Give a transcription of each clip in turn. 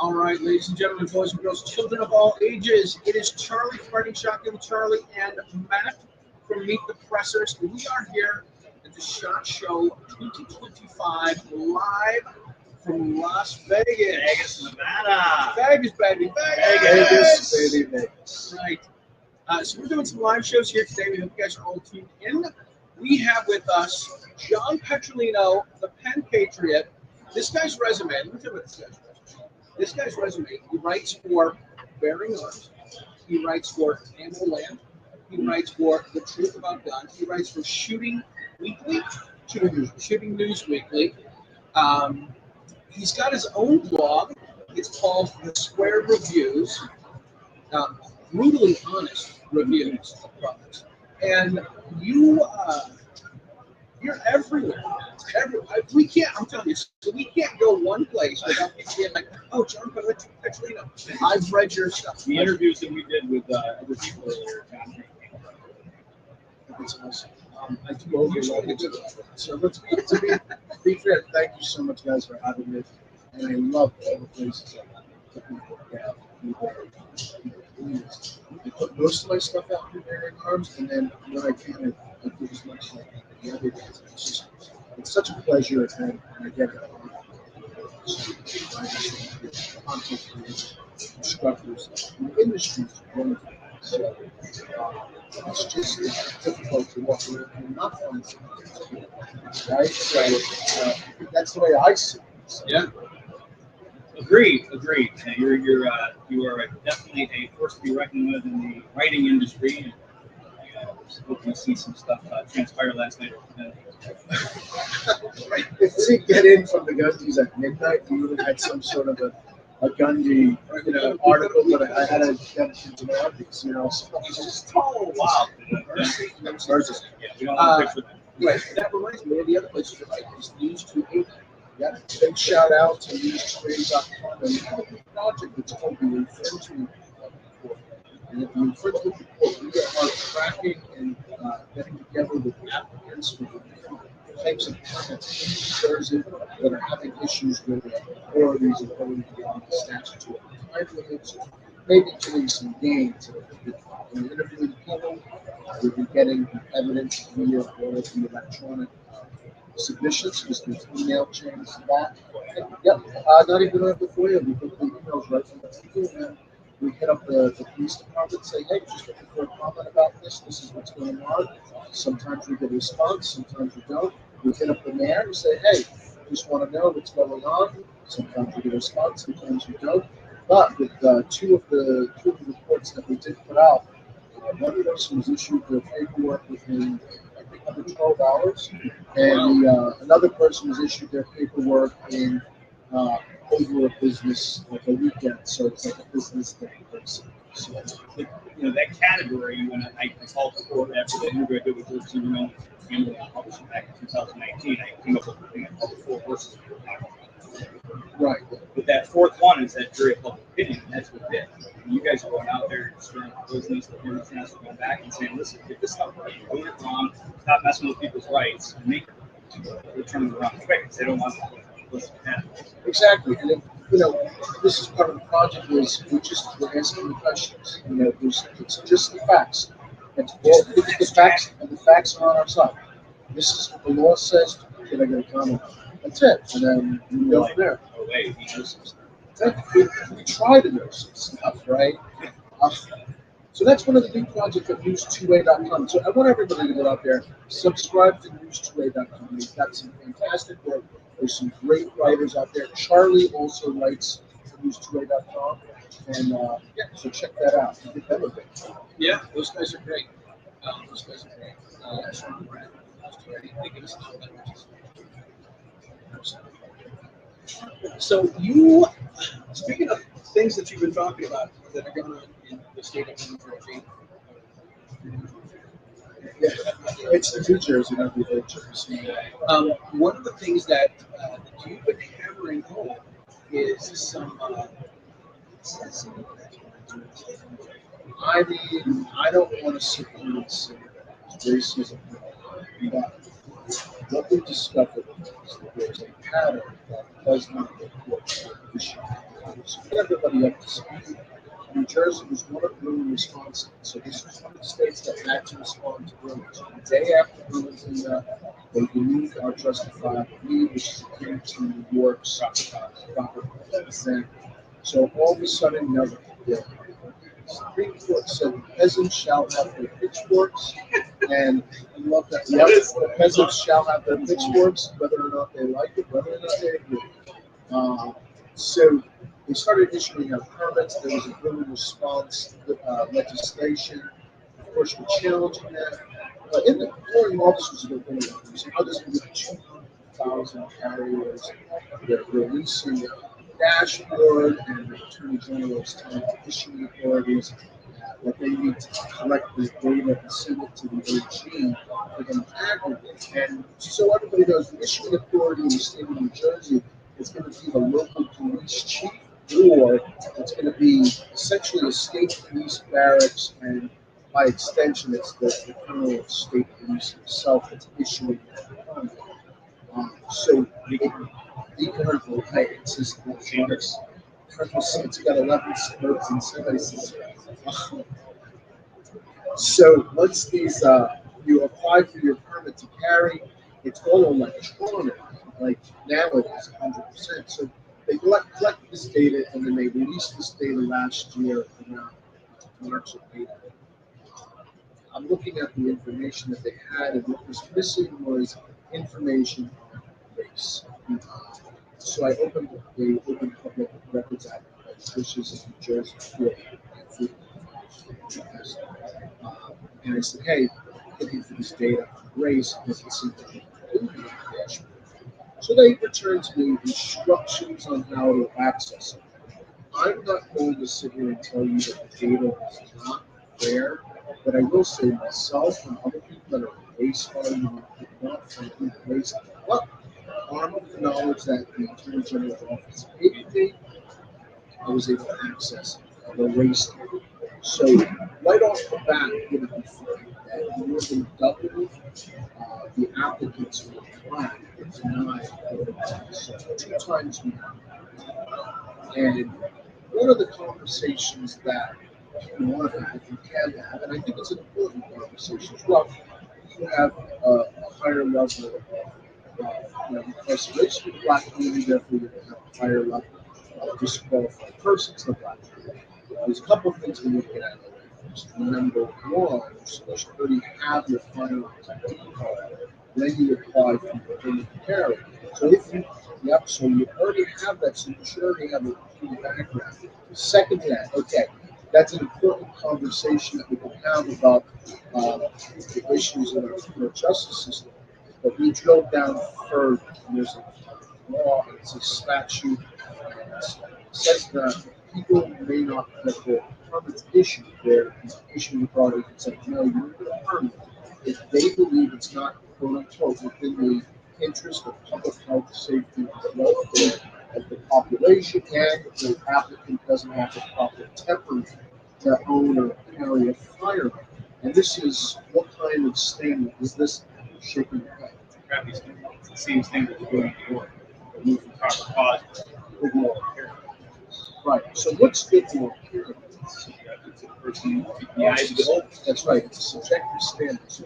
All right, ladies and gentlemen, boys and girls, children of all ages, it is Charlie Fighting Shotgun Charlie and Matt from Meet the Pressers. We are here at the SHOT Show 2025 live from Las Vegas. Vegas, Nevada. Vegas, baby. Vegas, baby, Vegas. Right. So we're doing some live shows here today. We hope you guys are all tuned in. We have with us John Petrolino, the Penn Patriot. This guy's resume, let me tell you what this guy's resume. He writes for Bearing Arms. He writes for Ammo Land. He writes for The Truth About Guns. He writes for Shooting Weekly, Shooting News Weekly. He's got his own blog. It's called The Square Reviews. Brutally honest reviews of products. And you're everywhere. We can't. I'm telling you, so we can't go one place without being like, "Oh, John Petrolino, I've read your stuff." The interviews that we did with other people earlier, John. It's awesome. I do overlap it. So let's be fair. Thank you so much, guys, for having me. And I love all the places that people get. I put most of my stuff out in Bearing Arms, and then when I can, I do as much like the other days. It's such a pleasure, and I get it. Content creators, instructors, the industry's wonderful. So it's just difficult to walk around and not find something, right? So that's the way I see it. So. Yeah. Agreed. You are definitely a force to be reckoned with in the writing industry. And hoping to see some stuff transpire last night. If Zeke get in from the Gundies at midnight, we would have had some sort of a Gundy, article, but I had to get it into the Gundies, So He's just tall. Wow. Yeah, We don't want to picture that. right. That reminds me of the other places you're right. Is News 280. yeah, big shout out to newstrade.com and the project that's called the Infringement Report. And at the Infringement Report, we are tracking and getting together with applicants for the types of permits in New Jersey that are having issues with authorities and going beyond the statutory time limits, maybe doing some gains. We're interviewing people, we'll be getting evidence via all of the electronic submissions, because there's email chains to that. And, yep, not even on the FOIA, we get the emails right from the people, and we hit up the police department and say, hey, just looking for a comment about this, this is what's going on. Sometimes we get a response, sometimes we don't. We hit up the mayor and say, hey, just want to know what's going on. Sometimes we get a response, sometimes we don't. But with two of the reports that we did put out, one person was issued their paperwork within, I think, under 12 hours, and another person was issued their paperwork in over a business, like a weekend, so it's like a business day. So, that category, when I called the court after the interview I did with George Campbell and published it back in 2019, I came up with a thing I called the 4 horses. right. But that fourth one is that jury of public opinion, and that's what it is. You guys are going out there, stirring up business, the business has to go back and saying, listen, get this stuff right, you're doing it wrong, stop messing with people's rights, and make it turn it around quick, because they don't want to listen to that. Exactly, and then, this is part of the project is we're asking the questions. It's just the facts. It's all the facts, and the facts are on our side. This is what the law says. Can I get a comment? That's it, and then we go from there. Oh wait, he knows some stuff. We try to know some stuff, right? So that's one of the big projects at news2a.com. So I want everybody to get out there, subscribe to news2a.com. We've got some fantastic work. There's some great writers out there. Charlie also writes for news2a.com. And so check that out. I think that would be. Yeah, those guys are great. So speaking of things that you've been talking about that are going on in the state of New Jersey. Yeah, it's the New Jersey, not the New Jersey. One of the things that you've been hammering home is some. I mean, I don't want to sit here and say racism, but what we discovered is that there's a pattern that does not report issue. So get everybody up to speed. New Jersey was one of Bruin responses. So this was one of the states that had to respond to Bruin. So the day after Bruin's they removed our justified plea, which is akin to New York's proper consent. So all of a sudden, now the Supreme Court said the peasants shall have their pitchforks, and I love that. Yep, the peasants shall have their pitchforks, whether or not they like it, whether or not they agree. So they started issuing out permits. There was a Bruin response legislation. Of course, we're challenging that. But during all this was a good thing. So how does it get 200,000 carriers? They're releasing a dashboard, and the Attorney General is telling the issuing authorities that they need to collect this data and send it to the AG for them to aggregate. And so everybody knows the issuing authority in the state of New Jersey is going to be the local police chief, or it's going to be essentially a state police barracks, and by extension, it's the colonel of state police himself that's issuing that permit. So the colonel, hey, it's just it's got 11 spokes and somebody says, so once these you apply for your permit to carry, it's all electronic. Like now it is 100%. So they collect this data, and then they released this data last year around March of April. I'm looking at the information that they had, and what was missing was information on race. So I opened the Open Public Records Act, which is in New Jersey, and I said, hey, looking for this data on race, because it seems to be included in the dashboard. So they returned to me instructions on how to access it. I'm not going to sit here and tell you that the data is not there, but I will say myself and other people that are race farming did not frankly race, but armed with the knowledge that the Attorney General's office gave me, I was able to access the race data. So right off the bat, you're going to be finding that more than double the applicants who applied and denied. So 2 times more. And one of the conversations that you want to have, if you can have, and I think it's an important conversation as well, you have a higher level of incarceration of the black community, therefore you're going to have a higher level of disqualified persons in the black community. There's a couple of things we need to get out of the way first. Number one, so you should already have your firearms ID card, then you apply for your permit to carry. So if you, so you already have that, so you should already have a complete background. Second to that, okay, that's an important conversation that we can have about the issues in our criminal justice system. But we drill down further. There's a law, it's a statute, and it says that people may not get their permits issued. They're issuing authority and say, no, you don't get a permit if they believe it's not, quote unquote, within the interest of public health, safety, and welfare of the population, and the applicant doesn't have the proper temperament to own or carry a firearm. And this is what kind of statement is this? Shaking your head. Crappy standard. It's the same standard as going to work. Remove from proper cause, with moral character. Right. So what's good moral character? Subjective to the person in the eyes of the beholder. That's right. It's a subjective standard. So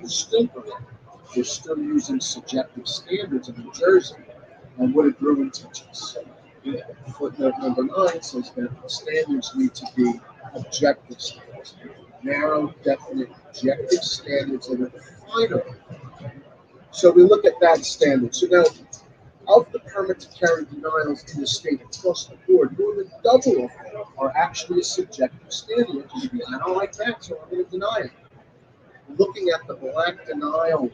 they're still using subjective standards in New Jersey. And what did Bruin teach us? Footnote number 9 says that standards need to be objective standards. Narrow, definite, objective standards that are definable. So we look at that standard. So now, of the permit to carry denials in the state across the board, more than double of them are actually a subjective standard. I don't like that, so I'm going to deny it. Looking at the black denial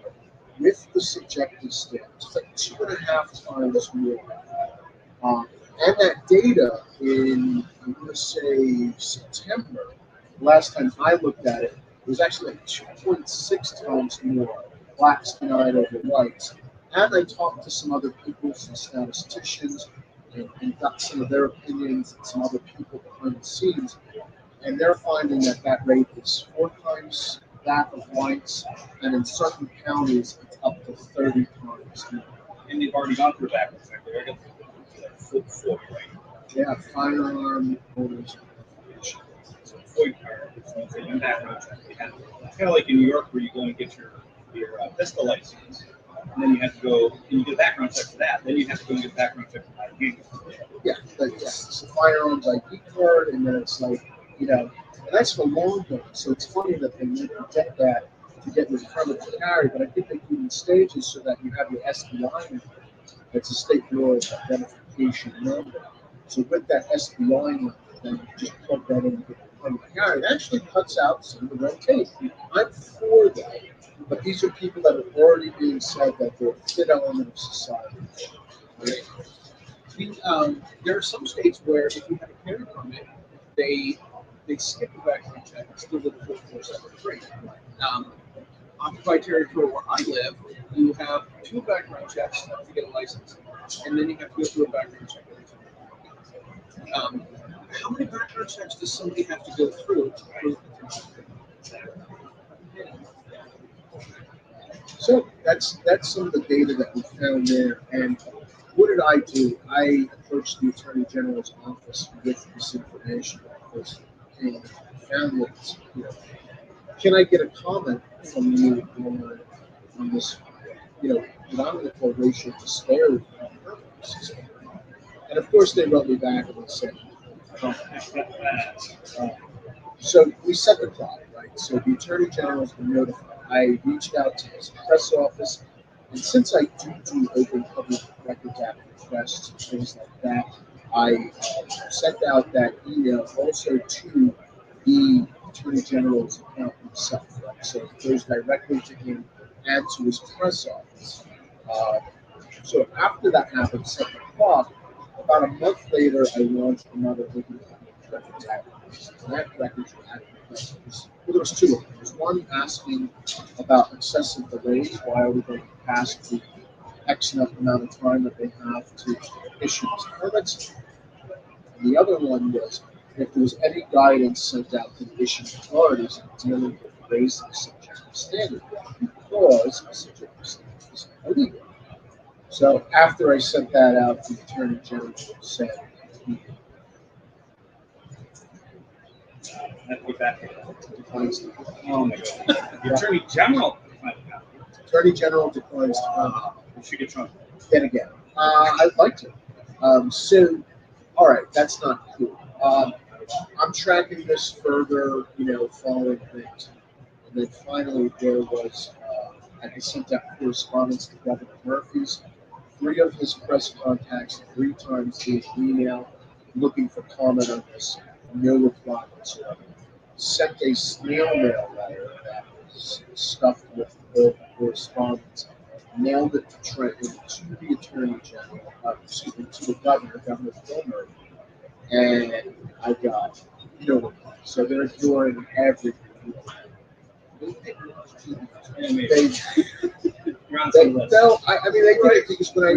with the subjective standard, it's like 2.5 times more. And that data in, I'm going to say, September, last time I looked at it, it was actually like 2.6 times more blacks denied over whites. And I talked to some other people, some statisticians, and got some of their opinions and some other people behind the scenes. And they're finding that that rate is 4 times that of whites, and in certain counties, it's up to 30 times more. And they've already gone through backwards. They're going to flip, right? Yeah, firearm owners. FOID card, it's a background check. It's kind of like in New York where you go and get your pistol license, and then you have to go and you get a background check for that. Then you have to go and get a background check for that again. Yeah, like it's the firearms ID card, and then it's like, and that's for long guns. So it's funny that they make you get that to get your permit to carry, but I think they do it in stages so that you have your SBI number. That's a state bureau of identification number. So with that SBI number, then you just plug that in and get your permit to carry. It actually cuts out some of the red tape. I'm for that, but these are people that are already being said that they're a fit element of society. Right? There are some states where if you have a carry permit, they skip the background check and still do the full 473. Occupied territory where I live, you have 2 background checks to get a license, and then you have to go through a background check every time. How many background checks does somebody have to go through to prove So that's some of the data that we found there. And what did I do? I approached the Attorney General's office with this information because I found it. Can I get a comment from you on this? What I'm going to call racial disparity in the criminal system. And of course, they wrote me back and they said, so we set the clock, right? So the Attorney General's been notified. I reached out to his press office, and since I do open public records act requests and things like that, I sent out that email also to the Attorney General's account himself, right? So it goes directly to him and to his press office. So after that happened, set the clock. About a month later, I launched another open public records act request. And that records act request there was 2 of them. There was one asking about excessive delays. Why are we going past the X amount of time that they have to issue these permits? And the other one was if there was any guidance sent out to the issuing authorities in dealing with raising subjective standard, because subjective standard is illegal. So after I sent that out, the Attorney General said declines to comment. Oh my God. The Attorney General. Attorney General declines to comment. We should get Trump. Then again, I'd like to. So, all right, that's not cool. I'm tracking this further, following things. And then finally, there was, I sent out correspondence to Governor Murphy's. 3 of his press contacts 3 times via email looking for comment on this. No reply whatsoever. Sent a snail mail letter that was stuffed with the correspondence. Mailed it to Trenton to the Attorney General, to the Governor Phil Murphy, and I got no reply. So they're ignoring everything. I mean, they did it because when I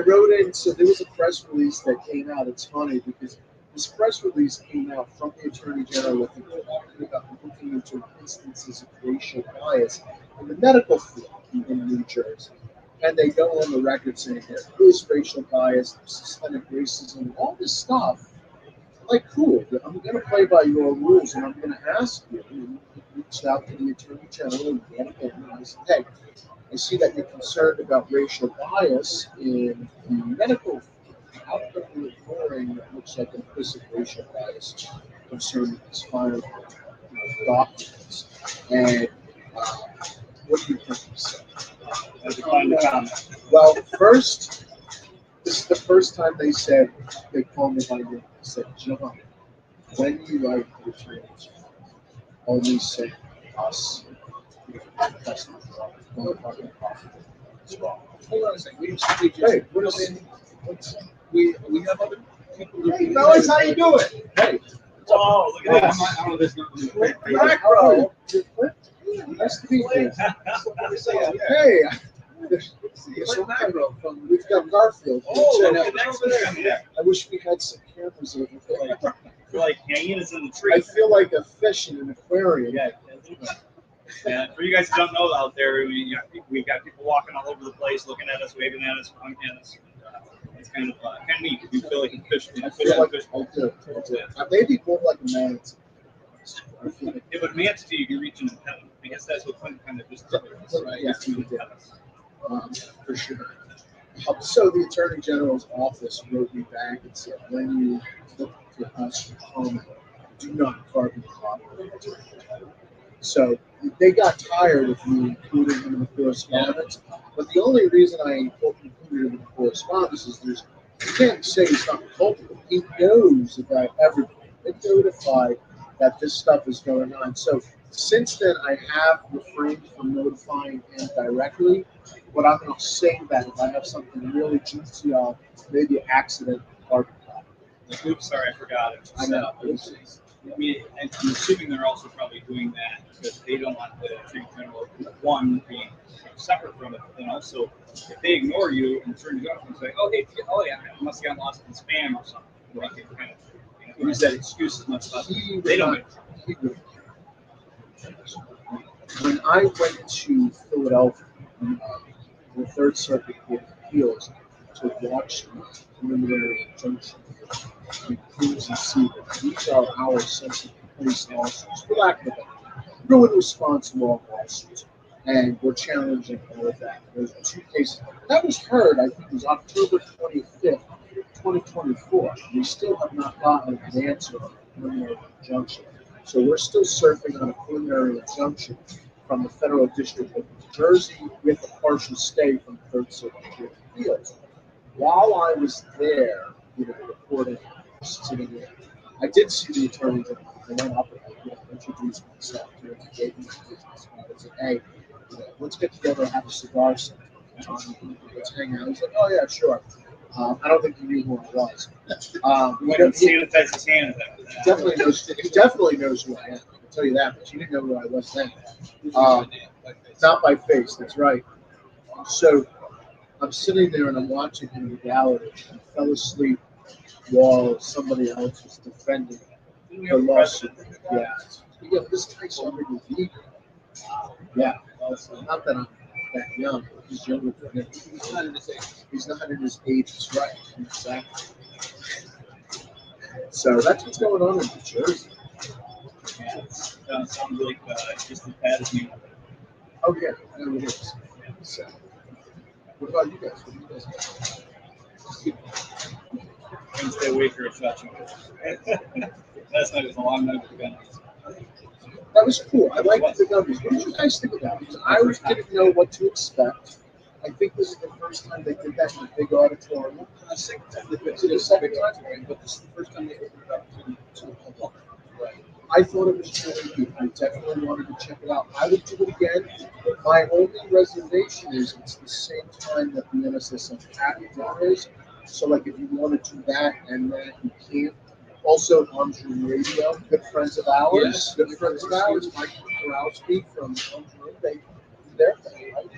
wrote in. So there was a press release that came out. It's funny because this press release came out from the Attorney General with talking about looking into instances of racial bias in the medical field in New Jersey, and they go on the record saying there is racial bias, systemic racism, all this stuff. Like, cool, I'm going to play by your rules, and I'm going to ask you. And reached out to the Attorney General and get it, and I said, hey, I see that you're concerned about racial bias in the medical field. How come you're ignoring what looks like implicit racial bias concerning these firearm documents? And what do you think he said? Well, first, this is the first time they called me by name. They said, John, when you write the attorneys, only say us. Customers Hold on a second. We have other people. Hey, fellas, how you doing? Hey. Oh, look at that. I don't know this. Macro. Nice to meet you. Hey. We've got Garfield. I wish we had some cameras over there. You're like hyenas in the tree. I feel like a fish in an aquarium. Yeah, for you guys who don't know out there, we've got people walking all over the place, looking at us, waving at us, honking at us. it's kind of neat. You feel like a fish. I feel like I do. Maybe more like a man. It would mean to you, you're reaching in heaven. I guess that's what Clinton kind of just did. Right? Yeah, for sure. So the Attorney General's office wrote me back and said, when you look to us for comment, do not carbon copy. So they got tired of me including him in the correspondence. But the only reason I included him in the correspondence is you can't say he's not culpable. He knows about everything. They're notified that this stuff is going on. So since then, I have refrained from notifying him directly, but I'm going to say that if I have something really juicy, I'll maybe accident carbon copy. Like, oops, sorry, I forgot it. I know. I mean, and I'm assuming they're also probably doing that because they don't want the Attorney General, one, being separate from it, but then also, if they ignore you and turn you off and say, oh, hey, yeah, I must have gotten lost in spam or something, they can kind of use that excuse as much as possible. They don't. When I went to Philadelphia, the Third Circuit Court of Appeals, to watch the preliminary injunction in Queens and Seaver, these are our sensitive police lawsuits, for lack of a better term, ruin response law lawsuits, and we're challenging all of that. Those are two cases. That was heard, I think it was October 25th, 2024. We still have not gotten an answer on the preliminary injunction. So we're still surfing on a preliminary injunction from the Federal District of New Jersey with a partial stay from the Third Circuit Court of Appeals. While I was there, reporting, sitting there, I did see the Attorney General. I went up and introduced myself to him. I gave him my business card. I said, hey, let's get together and have a cigar sometime. Let's hang out. He's like, oh, yeah, sure. I don't think he knew who I was. He sanitize his hands after that. He definitely knows who I am. I can tell you that, but he didn't know who I was then. Not by face, that's right. So I'm sitting there and I'm watching him in the gallery. I fell asleep while somebody else was defending the lawsuit. Yeah, this guy's already vegan. Yeah, not that I'm that young, but he's younger than me. He's not in his 80s, right? Exactly. So that's what's going on in New Jersey. Yeah, it sounds like just as bad as me. Oh, yeah, no, it is. So, what about you guys? What do you guys got? And stay away for a shot. That's not a long night for the guns. That was cool. I liked the numbers. What did you guys think about it? Because I didn't know what to expect. I think this is the first time they did that in a big auditorium. The second time they did it, the second time, but this is the first time they opened it up to the public. Right. I thought it was really good. I definitely wanted to check it out. I would do it again. My only reservation is it's the same time that the NSSF happy hour is. So, like, if you want to do that and that, you can't. Also, Arms Room Radio, good friends of ours. Yes. Good friends of ours. Mike Korowski from Arms Room, they do their thing, right?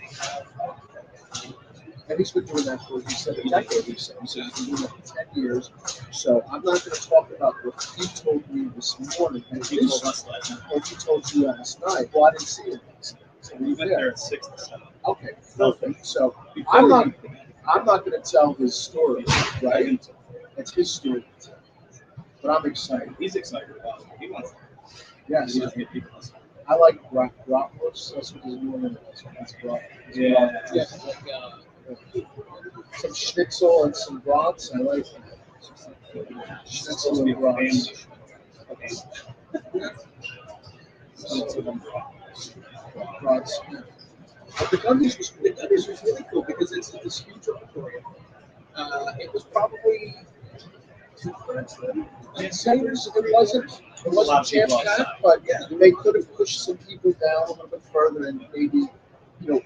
And he's been doing that for, he said, a decade. He said he's been doing it for 10 years. So I'm not going to talk about what he told me this morning. And He told us last night. what he told you last night. Well, I didn't see it. So We went there at 6 to 7. Okay, perfect. So I'm not going to tell his story, right? It's his story to tell. But I'm excited. He's excited about it. He wants to. Yes, He wants to get people listening. I like bratwurst. That's what his new one is. That's bratwurst. Yeah, Some schnitzel and some brats. I like that. Schnitzel and brats. Brats. but the Gummies was really cool because it's this huge auditorium. It was probably 2/3 then. It wasn't jam-packed, but yeah, they could have pushed some people down a little bit further and maybe,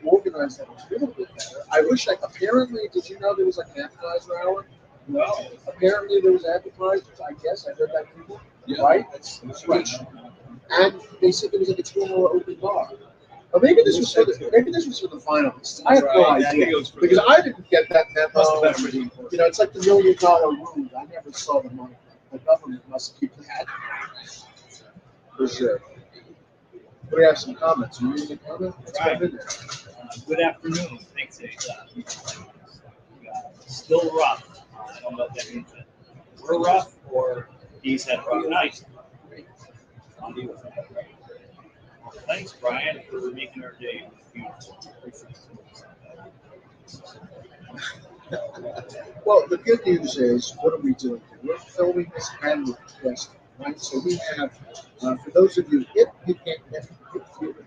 organize that a little bit better. I wish apparently, did you know there was like an appetizer hour? No. Apparently there was appetizers, I guess. I heard that people. Yeah, right? That's Which, and they said there was like a 2-hour open bar. Or maybe this was for the finalists. I have no Right, I think idea it was for because I didn't get that Must have memo. been really important. It's like the $1 million rule. I never saw the money. The government must keep that. For sure. We have some comments. You reading the comment? Let's Right. jump in there. Good afternoon. Thanks, still rough. them up that means that we're rough or he's had a rough night. I'll deal with that. Thanks, Brian, for making our day beautiful. Well, the good news is, what are we doing? We're filming this and recording, right? So we have, for those of you, if you can't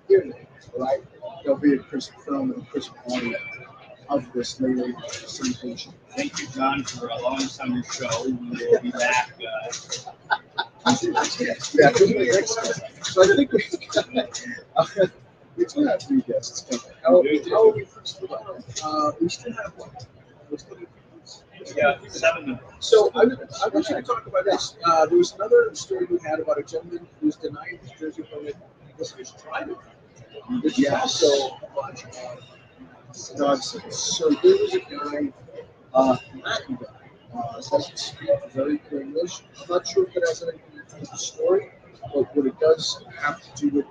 hear me, right? There'll be a crisp film and a crisp audio of this later in the presentation. Thank you, John, for allowing us on your show. We will be back. Yeah, next time. So I think we do have 3 guests coming. How are we fixed with that? We still have one. Yeah, 7 minutes. So I want you to talk about this. There was another story we had about a gentleman who was denied his Jersey permit because he was driving. Yeah, so nonsense. So there was a guy, Latin guy, doesn't speak very good English. I'm not sure if it has anything to do with the story, but what it does have to do with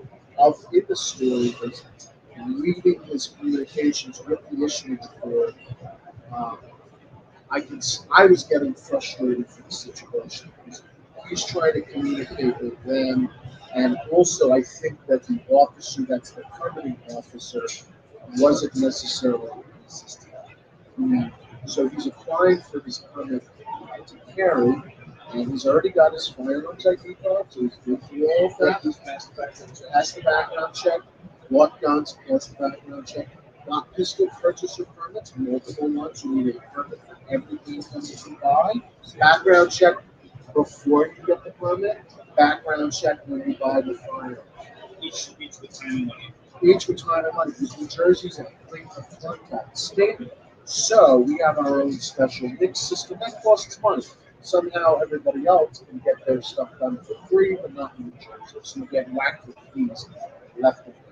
in the story is reading his communications with the issuing court. I was getting frustrated for the situation because he's trying to communicate with them, and also I think that the officer, that's the permitting officer, wasn't necessarily consistent. So he's applying for his permit to carry, and he's already got his firearms ID card, so he's good through all of that. He's passed the background check, bought guns, passed the background check. Got pistol purchaser permits, multiple ones. You need a permit for everything that you buy. Background check before you get the permit. Background check when you buy the firearm. Each with time and money. Each with time and money. Because New Jersey's a clean contact state. So we have our own special mix system that costs money. Somehow everybody else can get their stuff done for free, but not in New Jersey. So you get whacked with fees left and right.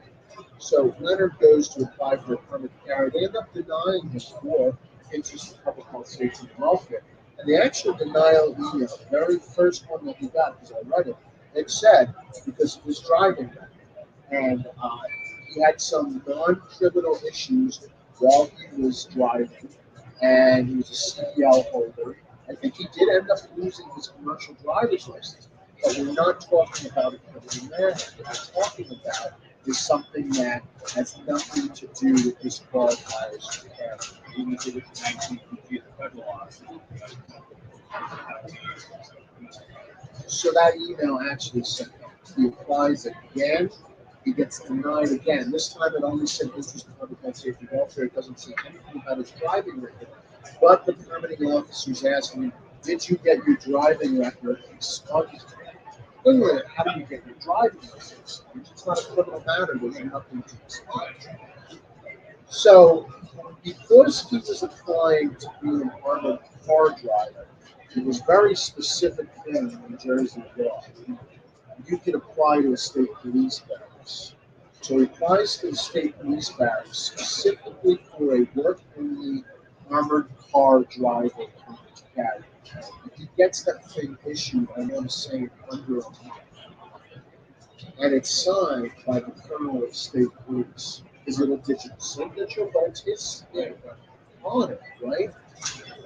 So Leonard goes to apply for a permit to carry. They end up denying him for interest in public health, safety, and welfare. And the actual denial email, the very first one that he got, because I read it, it said because he was driving them, and he had some non-criminal issues while he was driving, and he was a CDL holder. I think he did end up losing his commercial driver's license, but we're not talking about a criminal matter. What we're talking about is something that has nothing to do with this car tires to carry. Even if it was 19 feet of federal laws. So that email actually said he applies again, he gets denied again. This time it only said interest in public health, safety, welfare. It doesn't say anything about his driving record. But the permitting officer's asking him, did you get your driving record expunged? Wait a minute, how do you get your driving license? It's not a criminal matter, there's nothing to expunge. So, because he was applying to be an armored car driver, it was very specific thing in New Jersey law. You can apply to a state police barracks. So he applies to the state police barracks specifically for a work-only armored car driver permit to carry. If he gets that thing issued, I want to say under a month. And it's signed by the colonel of state police. His little digital signature, but it's his stamp on it, right?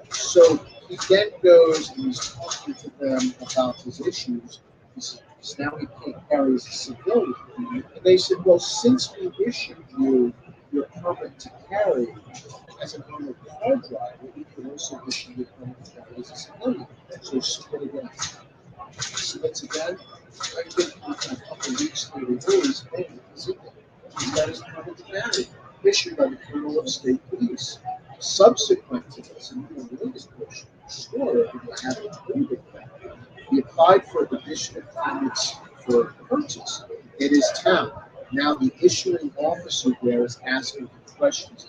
So he then goes and he's talking to them about his issues. Because now he can't carry as a civilian. And they said, well, since we issued you your permit to carry as an armored car driver, we can also issue your permit to carry as a civilian. So submit again. Submits again. I think a couple of weeks later, he's paying his email. He's got his permit to carry, issued by the colonel of state police. Subsequent to this, and you know this portion of the story, I haven't included that. He applied for additional permits for purchase in his town. Now the issuing officer there is asking him questions.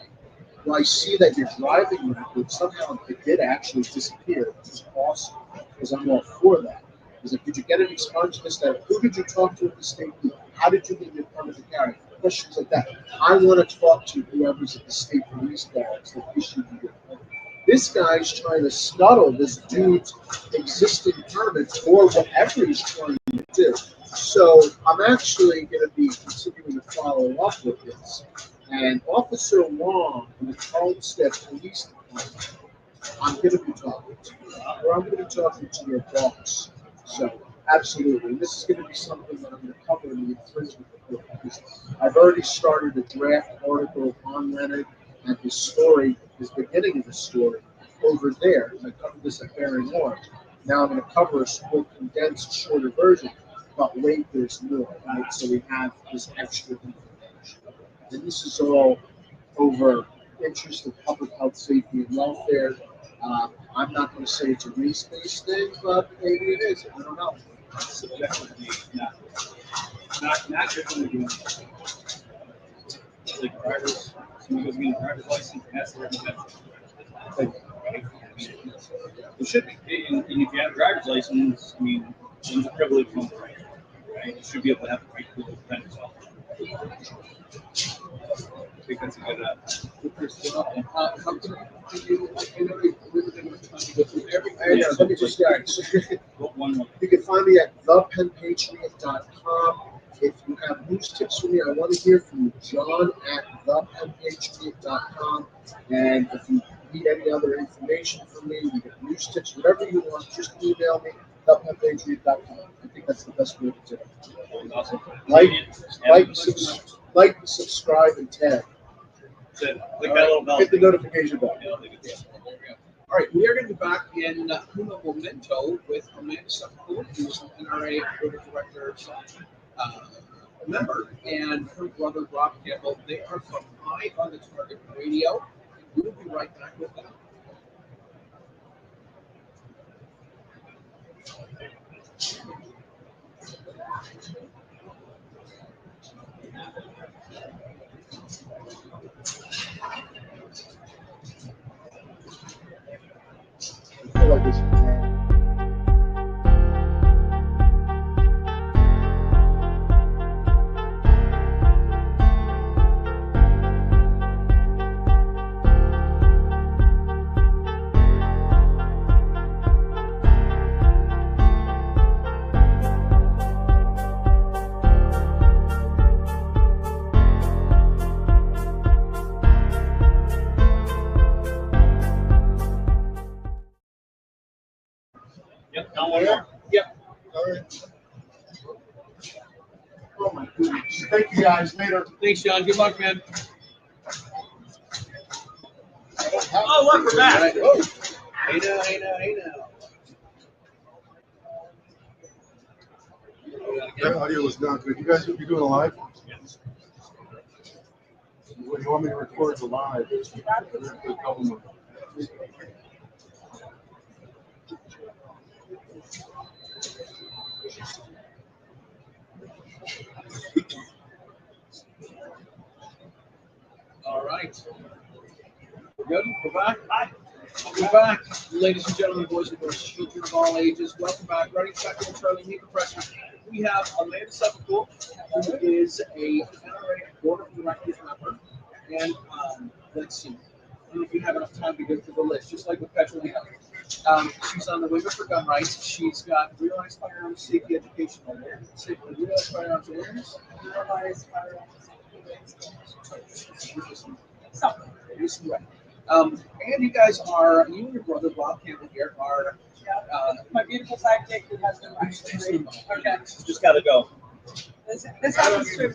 Well, I see that your driving record somehow it did actually disappear, which is awesome because I'm all for that. He's like, did you get an expunged this, that? Who did you talk to at the state? How did you get your permit to carry? Questions like that. I want to talk to whoever's at the state police barracks that issued you your permit. This guy's trying to scuttle this dude's existing permit or whatever he's trying to do. So I'm actually going to be continuing to follow up with this. And Officer Wong from the Homestead Police Department I'm going to be talking to you, or I'm going to be talking to your boss. So, absolutely. This is going to be something that I'm going to cover in the infringement report because I've already started a draft article on Leonard and his story, his beginning of the story over there. And I covered this at Bearing War. Now I'm going to cover a small, condensed, shorter version. But wait, there's more, right? So we have this extra information. And this is all over interest of public health, safety, and welfare. I'm not going to say it's a race-based thing, but maybe it is. I don't know. Subjectively, not differently doing like drivers. Somebody goes getting a driver's license and has to have a right? I mean, it should be. And if you have a driver's license, I mean, one's a privilege, one's a right. Right? You should be able to have the right to defend yourself. I think that's a good. Let me just One more. you can find me at thepenpatriot.com. If you have news tips for me, I want to hear from you. John at thepenpatriot.com. And if you need any other information from me, you get news tips, whatever you want, just email me, thepenpatriot.com. I think that's the best way to do it. Awesome. Like, subscribe, and tag. Click that little bell. Hit the notification bell. All right, we are going to be back in Uno Momento with Amanda Suffecool, who's an NRA Board of Directors member, and her brother Rob Campbell. They are from High on the Target Radio. We will be right back with them. I feel like this. Yep, not one more. Yep. All right. Oh my goodness. Thank you guys. Later. Thanks, John. Good luck, man. Oh, look, we're back. Oh. Hey now. That audio was not good. You guys be doing a live? Yes. What, you want me to record the live? A couple more. All right. We're good. We're back. Hi. We're back, ladies and gentlemen, boys and girls, children of all ages. Welcome back. Running second and Charlie Meet the Pressure. We have Amanda Suffecool, who is a NRA Board of Directors member. And let's see. I don't know if you have enough time to go through the list, just like with Petrolino. She's on the Women for Gun Rights. She's got Realized Firearms Safety Education Awareness. Realized Firearms Awareness. Realized Firearms Awareness. And you guys are, you and your brother, Bob Campbell here, are. My beautiful sidekick who has been watching. Okay. Just gotta go. This happens to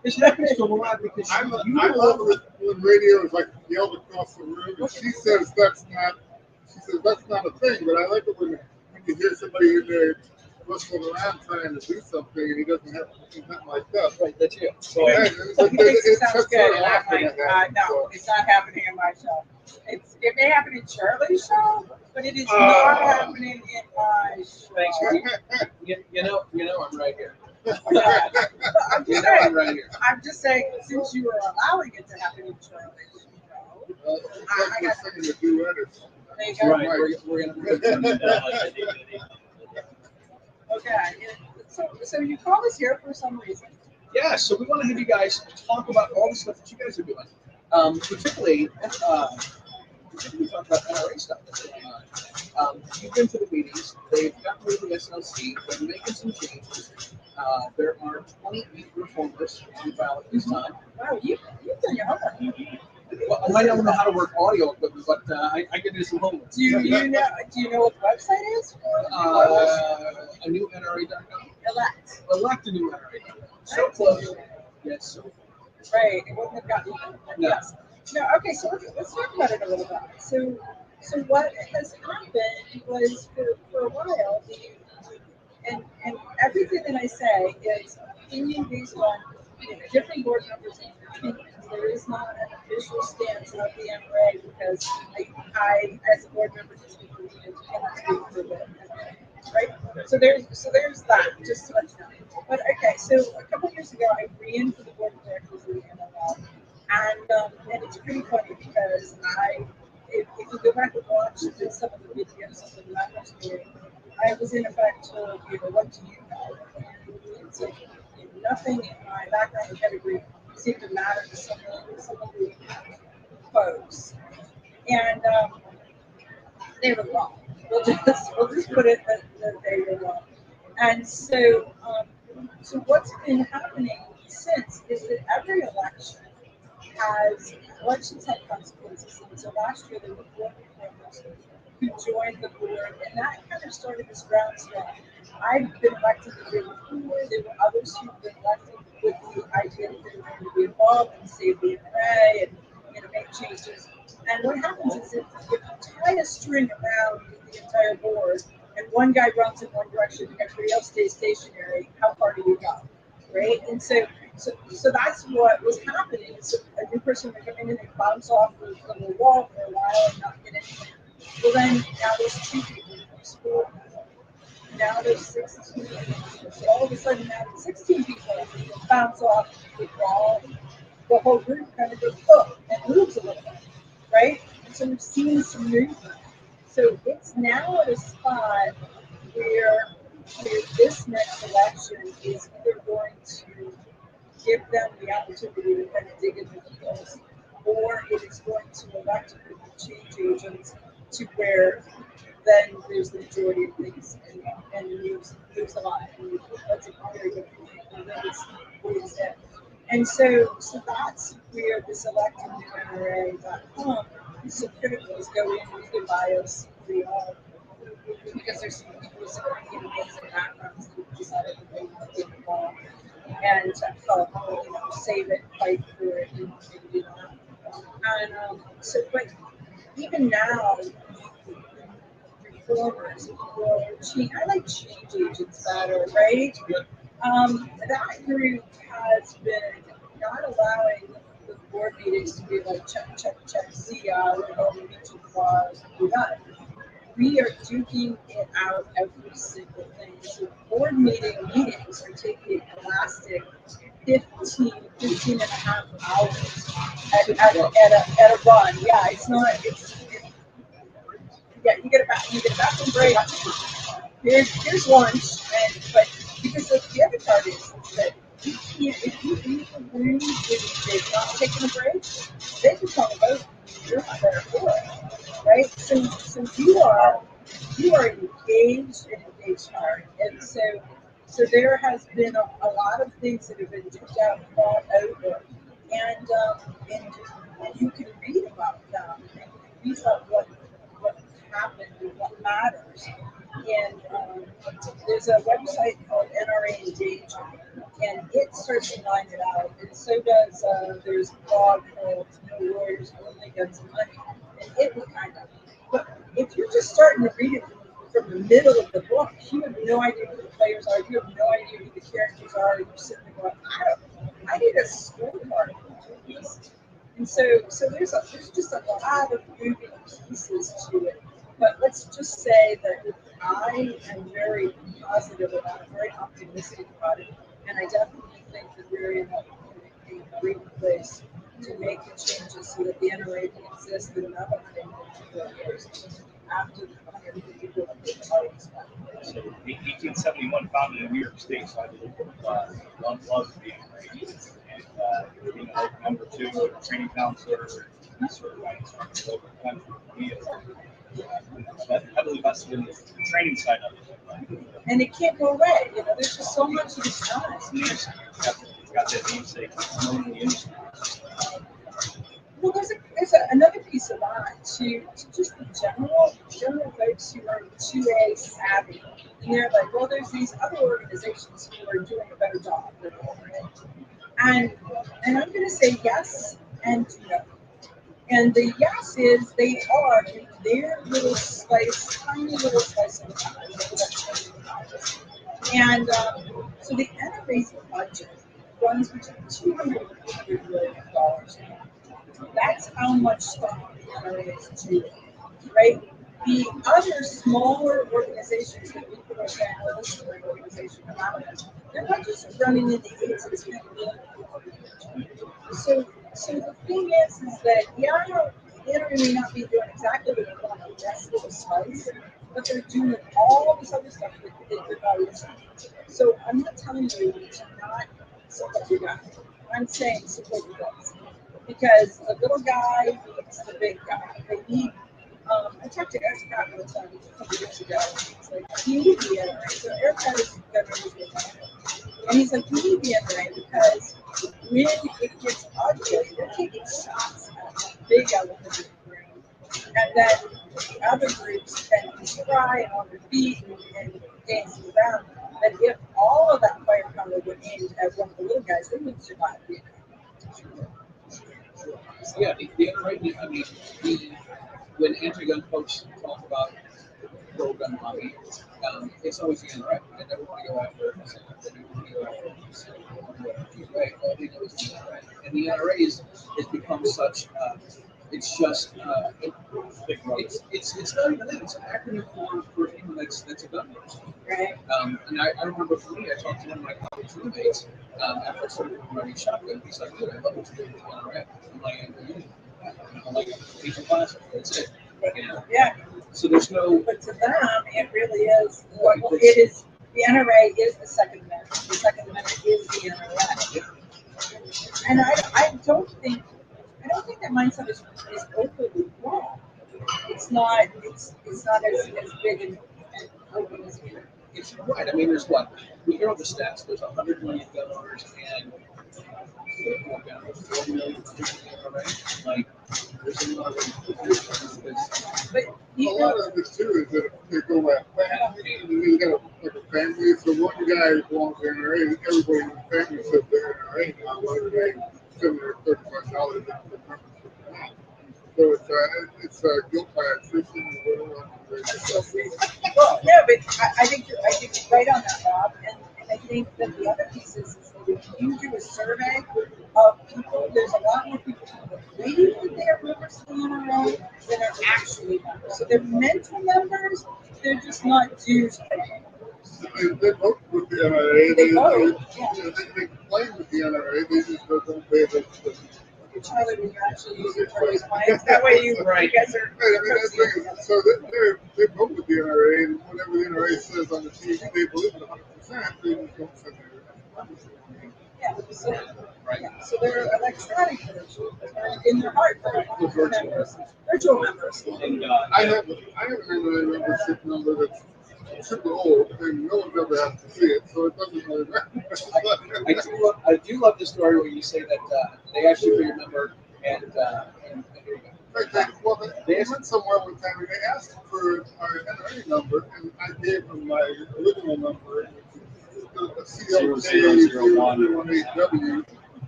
This happens to a lot because I you love it when radio is like yelled across the room, and she says that's not a thing. But I like it when you hear somebody in there rustling around trying to do something, and he doesn't have nothing like that. Right, that's you. He thinks it sounds good, and I'm like, no, it's not happening in my show. It may happen in Charlie's show, but it is not happening in my show. Thanks. You know, I'm right here. I'm You just know, I'm saying, right here. I'm just saying, since you are allowing it to happen in Charlie's show, It's like we're singing a duet. there you go. Right, we're gonna. Okay. So you called us here for some reason. Yeah, so we want to have you guys talk about all the stuff that you guys are doing. Particularly talk about NRA stuff that's going on. You've been to the meetings. They've gotten rid of the SLC. They're making some changes. There are 28 reformers on the ballot this time. Wow, you've done your homework. Well, I might not know how to work audio equipment, but I can do some homework. Do you know what the website is for A new NRA.com. Elect. Elect a new NRA.com. So close. Yes, so Right. It wouldn't have gotten No. yes. No, okay, so let's talk about it a little bit. So what has happened was for a while and everything that I say is opinion based on different board members' opinions. There is not an official stance of the NRA because I as a board member, just cannot speak for the NRA, right? So there's that. Just to let you know. But okay, so a couple years ago, I ran for the board of directors of the NRA, and it's pretty funny because if you go back and watch some of the videos of the members meeting, I was in effect told, what do you know? And it's like nothing in my background and pedigree seemed to matter to some of the folks, and they were wrong. We'll just put it that they were wrong. And so what's been happening since is that every election elections have consequences. And so last year there were 4 reformers who joined the board, and that kind of started this groundswell. I've been elected the year before. There were others who've been elected with the idea that they were going to be involved and save the NRA and make changes. And what happens is if you tie a string around the entire board and one guy runs in one direction and everybody else stays stationary, how far do you go? Right? And so that's what was happening. So a new person would come in and they bounce off the wall for a while and not get anything. Well, then now there's 2 people, there's 4 people. Now there's 16 people. So all of a sudden now 16 people bounce off the wall. The whole group kind of goes and moves a little bit, right? And so we've seen some movement. So it's now at a spot where this next election is either going to give them the opportunity to kind of dig into the heels, or it is going to elect change agents to where then there's the majority of things and moves a lot. And that's a very good point. And that is what is it. And so that's where this electedNewNRA.com is so critical, is go in with your bios, because there's some people with some pretty amazing backgrounds who decided that they want to get involved and help, save it, fight for it, and do that. And but even now, reformers will change. I like change agents better, right? That group has been not allowing the board meetings to be like check, see ya, we're going to meet you tomorrow, we're done. We are duking it out every single thing. So board meetings are taking elastic 15 and a half hours at a run. Yeah, you get a bathroom break. Here's lunch, but because the other part is that if you leave the room when they've not taken a break, they become a vote. You're not there for it, right? So you are engaged and engaged hard, and so there has been a lot of things that have been took out, thought over, and you can read about them and read about what happened and what matters. And there's a website called NRA Engage, and it starts to line it out. And so does there's a blog called No Lawyers, Only Guns and Money, and it will kind of. But if you're just starting to read it from the middle of the book, you have no idea who the players are. You have no idea who the characters are. You're sitting there going, I need a scorecard. And so there's just a lot of moving pieces to it. But let's just say that I am very positive about it, very optimistic about it, and I definitely think that we're in a great place to make the changes so that the NRA can exist in another 150 years after the 150 people have been already spent. So 1871 founded in New York State, so I love the NRA. And being a member too, a training counselor, and sort of running some local country. Heavily vested in the training side of it. And it can't go away. There's just so much that it's done. It's got that namesake known in the industry. Well, to just the general folks who are 2A savvy. And they're like, well, there's these other organizations who are doing a better job than right? And I'm going to say yes and no. And the yes is they are in their little slice, tiny little slice of the pie. And so the NRA's budget runs between $200 and $300 million. That's how much stuff the NRA is doing, right? The other smaller organizations that we put our saying, well, this is an organization around us, their budgets are running in the 8 to 10 million. So the thing is that, yeah, the NRA may not be doing exactly what they want to best little slice, but they're doing all this other stuff that they're not using. So I'm not telling you to not support the guy. I'm saying support the guys. Because the little guy needs the big guy. They need, I talked to Eric Scott one time a couple years ago. He's like, you need the NRA. So Eric Scott is governor. And he's like, you need the NRA because when it gets ugly, they're taking shots at the big elephant in the room. And then the other groups can cry on their feet and dance around. But if all of that firepower went aimed at one of the little guys, they wouldn't survive the attack. Yeah, the NRA, I mean, when anti-gun folks talk about pro-gun lobby, it's always the NRA. They never want to go after us. They never want to go after us. All they know is the NRA. And the NRA has become such, it's just, it's not even that. It's an acronym for anyone that's a gun person. Right. And I remember for me, I talked to one of my college roommates after I started running shotgun. He's like, dude, I love what you're doing with the NRA. I'm like, I'm like, teaching classes. That's it. You know? Yeah. So there's no. But to them, it really is. Well, it is. The NRA is the Second Amendment. The Second Amendment is the NRA. Yeah. And I don't think that mindset is overly wrong. It's not. It's not as big and open as we. It's right. I mean, there's what? We hear all the stats. There's 100 million gun owners and 40 million NRA. Like, there's a lot of but a lot of this too is that they go by family. You got a family, so one guy belongs to the NRA, everybody in the family says the NRA now, whether they send their $35 for membership. So it's guilt by attrition or whatever. Well, yeah, but I think you're right on that, Bob. And I think that the other piece is that if you do a survey of people, there's a lot more people who believe that they are members of the NRA than are actually members. So they're mental members, they're just not dues paying. They vote with the NRA. They vote. They claim with the NRA. They just don't pay the Charlie, when you're actually using Charlie's clients, that way you guys are. Right, I mean, that's the thing. So they vote with the NRA, and whatever the NRA says on the TV, they believe it 100%. They just don't send their Yeah, so they're electronic members, in their heart, they're members, virtual members. And, I have an NRA membership number that's super old, and no one ever has to see it, so it doesn't really matter. I do love the story where you say that they asked you for your number, and here you go. They went somewhere one time and they asked for our NRA number, and I gave them my original number, the CLK018W,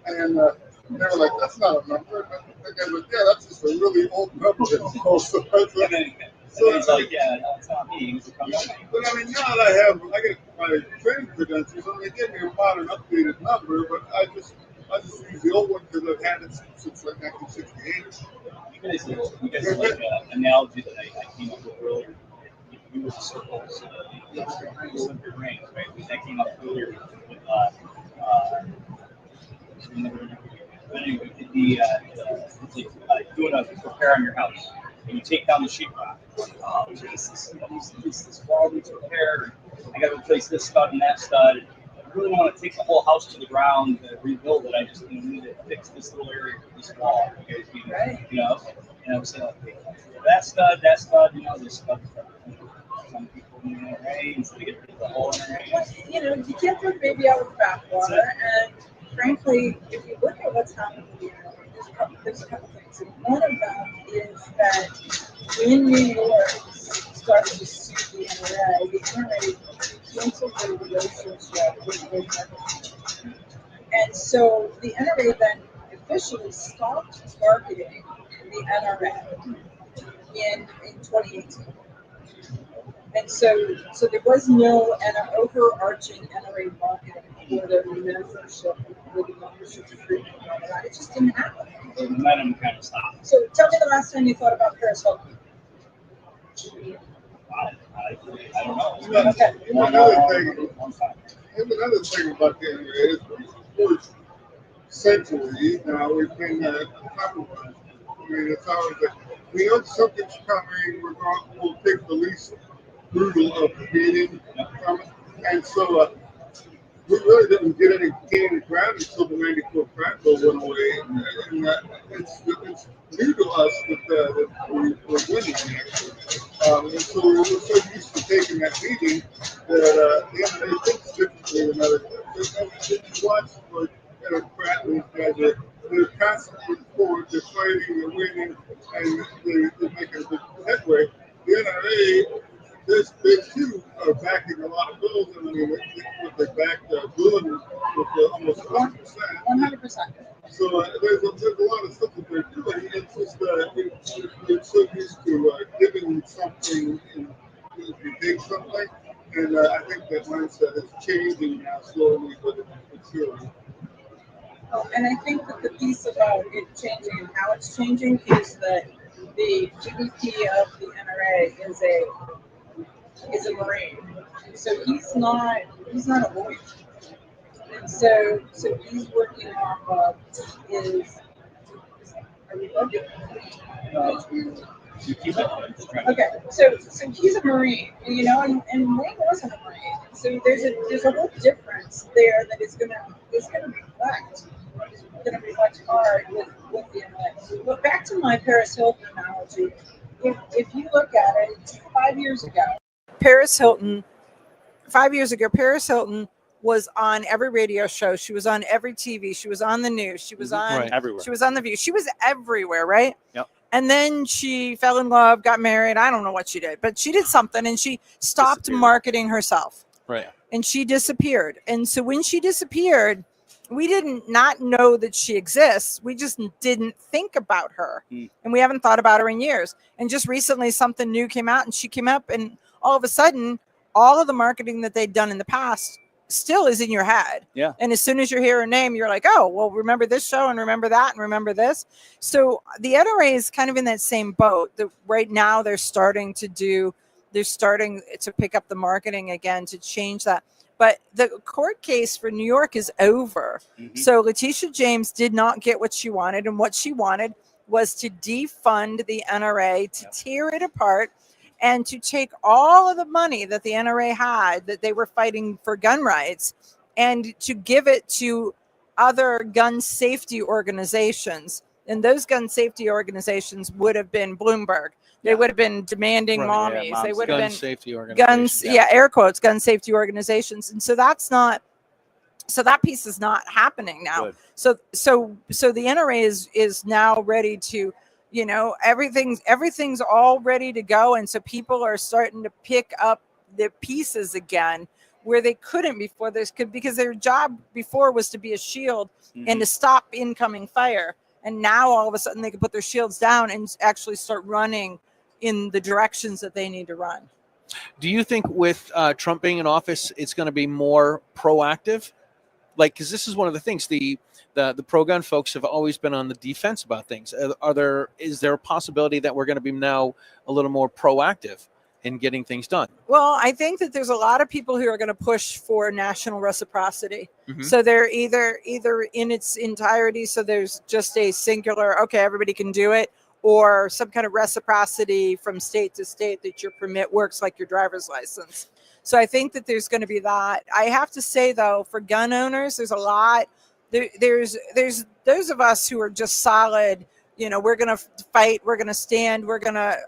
and they were like, "That's not a number." And the guy was, "Yeah, that's just a really old number." So it's like, yeah, that's not me. But I mean, now that I get my training credentials, and they give me a modern, updated number, but I just use the old one because I've had it since like 1968. You guys are like an analogy that I came up with earlier. You were the circles, your rings, right? That came up earlier with anyway, it's like doing a repair on your house. And you take down the sheetrock. This wall needs repair. I got to replace this stud and that stud. I really want to take the whole house to the ground and rebuild it. I just need to fix this little area for this wall. You guys need, and I was saying, that stud, this stud. Some people in the NRA, instead of getting the whole NRA. You can't throw the baby out with the bathwater. And frankly, if you look at what's happening in the NRA, there's there's a couple things. And one of them is that when New York started to sue the NRA canceled their relationship with Weidner. And so the NRA then officially stopped marketing the NRA in 2018. And so there was no overarching NRA marketing for the membership, for the membership agreement and all that. It just didn't happen. The momentum kind of stopped. So tell me the last time you thought about Paris Hilton. I don't know. Okay. Another thing about the NRA is for centuries now we've been compromised. I mean, it's always like we know something's coming. We'll take the least brutal of the beating from it, and so we really didn't get any ground until the '94 crack bill went away, and it's new to us that we're winning actually. And so we were so used to taking that beating that the NRA thinks differently than other. They watch like Pratt and these guys they're constantly forward, they're fighting, they're winning, and they're making good headway. The NRA, they too are backing a lot of bills, and I mean, they backed Bullen with almost 100%. 100%. So there's a lot of stuff that they're doing. It's just we're so used to giving something and we take something, and I think that mindset is changing now slowly, but it's surely. And I think that the piece about it changing and how it's changing is that the GDP of the NRA is a Marine. So he's not a lawyer. And so he's working off of is are we looking? Okay, so he's a Marine, you know, and Wayne wasn't a Marine. So there's a whole difference there that is gonna reflect hard with the NRA. But back to my Paris Hilton analogy, if you look at it, 5 years ago, Paris Hilton was on every radio show. She was on every TV. She was on the news. She was on everywhere. She was on The View. She was everywhere, right? Yep. And then she fell in love, got married. I don't know what she did, but she did something, and she stopped marketing herself. Right. And she disappeared. And so when she disappeared, we didn't not know that she exists. We just didn't think about her. And we haven't thought about her in years. And just recently something new came out, and she came up, and all of a sudden, all of the marketing that they'd done in the past still is in your head. Yeah. And as soon as you hear her name, you're like, oh, well, remember this show and remember that and remember this. So the NRA is kind of in that same boat. Right now they're starting to pick up the marketing again to change that. But the court case for New York is over. Mm-hmm. So Letitia James did not get what she wanted. And what she wanted was to defund the NRA, to tear it apart, and to take all of the money that the NRA had that they were fighting for gun rights and to give it to other gun safety organizations. And those gun safety organizations would have been Bloomberg. They would have been demanding mommies. Yeah, they would have been safety organizations. air quotes, gun safety organizations. And so that piece is not happening now. Good. So the NRA is now ready to, you know, everything's all ready to go. And so people are starting to pick up the pieces again where they couldn't before because their job before was to be a shield and to stop incoming fire. And now all of a sudden they can put their shields down and actually start running in the directions that they need to run. Do you think with Trump being in office, it's going to be more proactive? Like, because this is one of the things, the pro-gun folks have always been on the defense about things. Is there a possibility that we're going to be now a little more proactive in getting things done? Well, I think that there's a lot of people who are going to push for national reciprocity. Mm-hmm. So they're either in its entirety, so there's just a singular, okay, everybody can do it, or some kind of reciprocity from state to state that your permit works like your driver's license. So I think that there's going to be that. I have to say, though, for gun owners, there's a lot. There's those of us who are just solid, you know, we're going to fight, we're going to stand, we're going to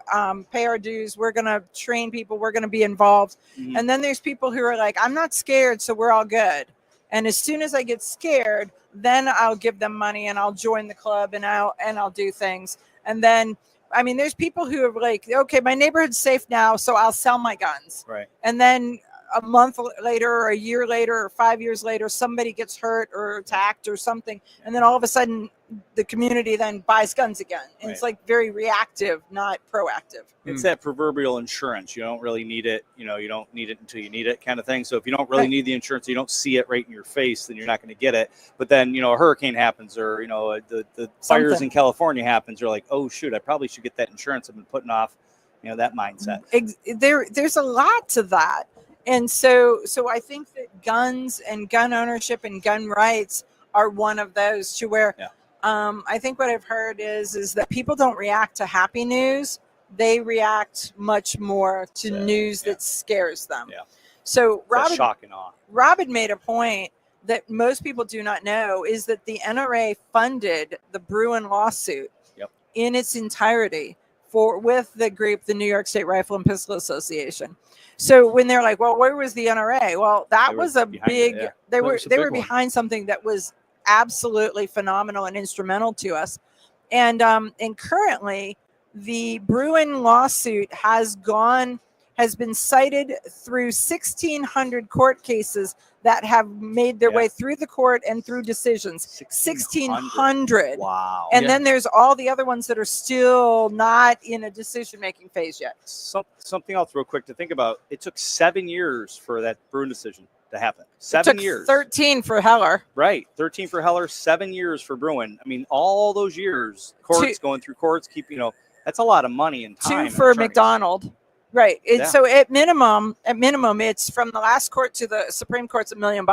pay our dues, we're going to train people, we're going to be involved. Mm-hmm. And then there's people who are like, I'm not scared, so we're all good. And as soon as I get scared, then I'll give them money and I'll join the club and I'll do things. And then, I mean, there's people who are like, okay, my neighborhood's safe now, so I'll sell my guns. Right. And then a month later or a year later or 5 years later, somebody gets hurt or attacked or something. And then all of a sudden the community then buys guns again. And it's like very reactive, not proactive. It's that proverbial insurance. You don't really need it. You know, you don't need it until you need it kind of thing. So if you don't really need the insurance, you don't see it right in your face, then you're not going to get it. But then, you know, a hurricane happens or, you know, the fires in California happens. You're like, oh, shoot, I probably should get that insurance. I've been putting off, you know, that mindset. There's a lot to that. And so I think that guns and gun ownership and gun rights are one of those to where I think what I've heard is that people don't react to happy news. They react much more to news that scares them. Yeah. So shock and awe. Rob had made a point that most people do not know is that the NRA funded the Bruin lawsuit in its entirety with the group, the New York State Rifle and Pistol Association. So when they're like, well, where was the NRA? Well, that was a big, they were behind something that was absolutely phenomenal and instrumental to us. And currently the Bruin lawsuit has been cited through 1,600 court cases that have made their way through the court and through decisions. 1,600. Wow. And then there's all the other ones that are still not in a decision-making phase yet. Something else real quick to think about. It took 7 years for that Bruin decision to happen. 7 years. 13 for Heller. Right. 13 for Heller, 7 years for Bruin. I mean, all those years, courts going through courts, that's a lot of money and time. 2 for McDonald. Right. So at minimum, it's from the last court to the Supreme Court's $1 million.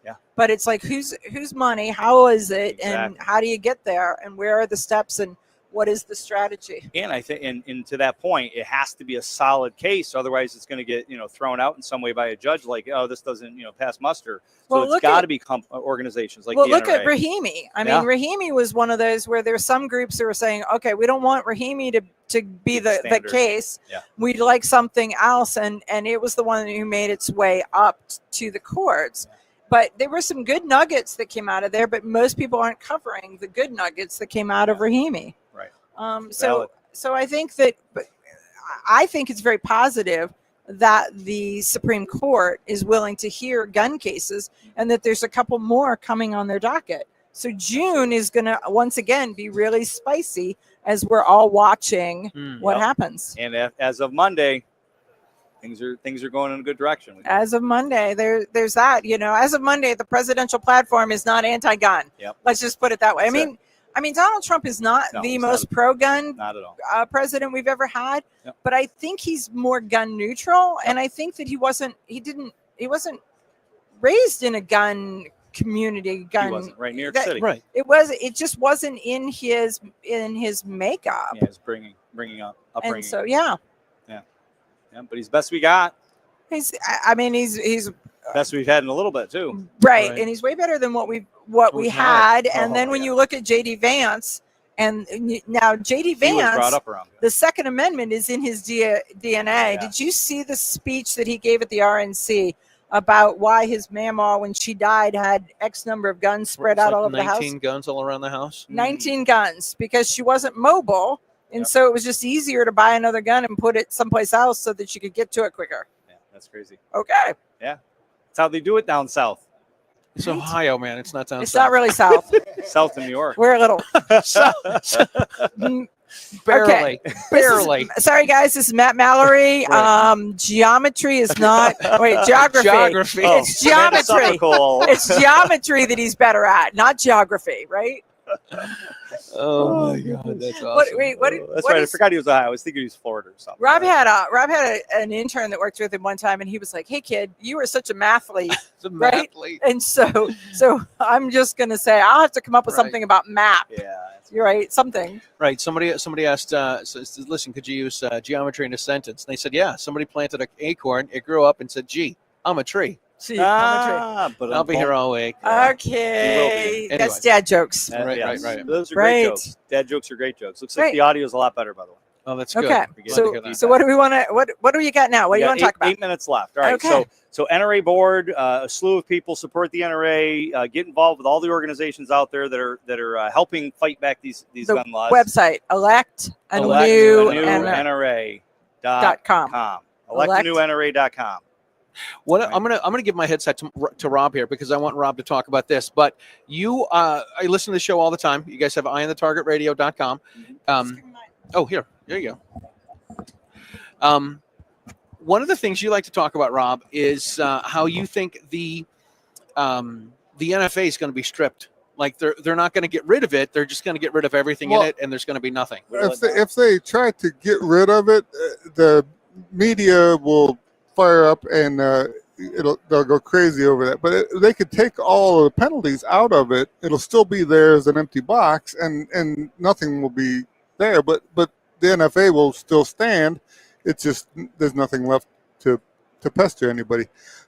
Yeah. But it's like, whose money? How is it? Exactly. And how do you get there? And where are the steps? And what is the strategy? And I think, and to that point, it has to be a solid case. Otherwise, it's going to get thrown out in some way by a judge. Like, oh, this doesn't pass muster. So it's got to be organizations like. Well, look at Rahimi. I mean, Rahimi was one of those where there's some groups that were saying, okay, we don't want Rahimi to be the case. Yeah. We'd like something else, and it was the one who made its way up to the courts. Yeah. But there were some good nuggets that came out of there, but most people aren't covering the good nuggets that came out of Rahimi. Right. So I think it's very positive that the Supreme Court is willing to hear gun cases and that there's a couple more coming on their docket. So June is going to once again be really spicy as we're all watching what happens. And as of Monday, things are going in a good direction. As of Monday, there's that. As of Monday, the presidential platform is not anti-gun. Yep. Let's just put it that way. I mean, Donald Trump is not the most pro-gun president we've ever had, but I think he's more gun neutral, and I think that he wasn't raised in a gun community. He wasn't right in New York City. Right. It just wasn't in his makeup. Yeah, his bringing up upbringing. And so yeah, but he's best we got. He's best we've had in a little bit too. Right. And he's way better than what we had. And then when you look at J.D. Vance, and now J.D. Vance, brought up around the Second Amendment is in his DNA. Yeah. Did you see the speech that he gave at the RNC about why his mama, when she died, had X number of guns spread out all over the house? 19 guns all around the house? 19 guns, because she wasn't mobile. And so it was just easier to buy another gun and put it someplace else so that you could get to it quicker. Yeah, that's crazy. Okay. Yeah. That's how they do it down south. It's Ohio, man. It's not down south. It's not really south. South of New York. We're a little. Barely. Okay. Barely. Sorry, guys. This is Matt Mallory. Right. Geometry is not. Wait, geography. Geography. It's geometry. It's geometry that he's better at, not geography, right? Oh my God, that's awesome. That's right. I forgot he was Ohio. I was thinking he was Florida or something. Rob had an intern that worked with him one time, and he was like, "Hey, kid, you were such a mathlete, right?" And so I'm just gonna say I'll have to come up with something about map. Yeah, you're right. Something. Right. Somebody asked, "Listen, could you use geometry in a sentence?" And they said, "Yeah." Somebody planted an acorn. It grew up and said, "Gee, I'm a tree." But I'll be here all week. Okay. That's dad jokes. Right. Those are great jokes. Dad jokes are great jokes. Looks like the audio is a lot better, by the way. Oh, that's good. Okay. Glad to hear So, that. so what do we want to? What do we got now? What do you want to talk about? 8 minutes left. All right. Okay. So NRA board, a slew of people support the NRA. Get involved with all the organizations out there that are helping fight back these The gun laws. website elect a new NRA.com. ElectanewNRA.com. What I'm gonna give my headset to Rob here because I want Rob to talk about this. But you, I listen to the show all the time. You guys have eyeonthetargetradio.com. Oh, here you go. One of the things you like to talk about, Rob, is how you think the NFA is going to be stripped. Like they're not going to get rid of it. They're just going to get rid of everything in it, and there's going to be nothing. If they try to get rid of it, the media will fire up and they'll go crazy over that. But they could take all of the penalties out of it. It'll still be there as an empty box, and nothing will be there. But the NFA will still stand. It's just there's nothing left to pester anybody.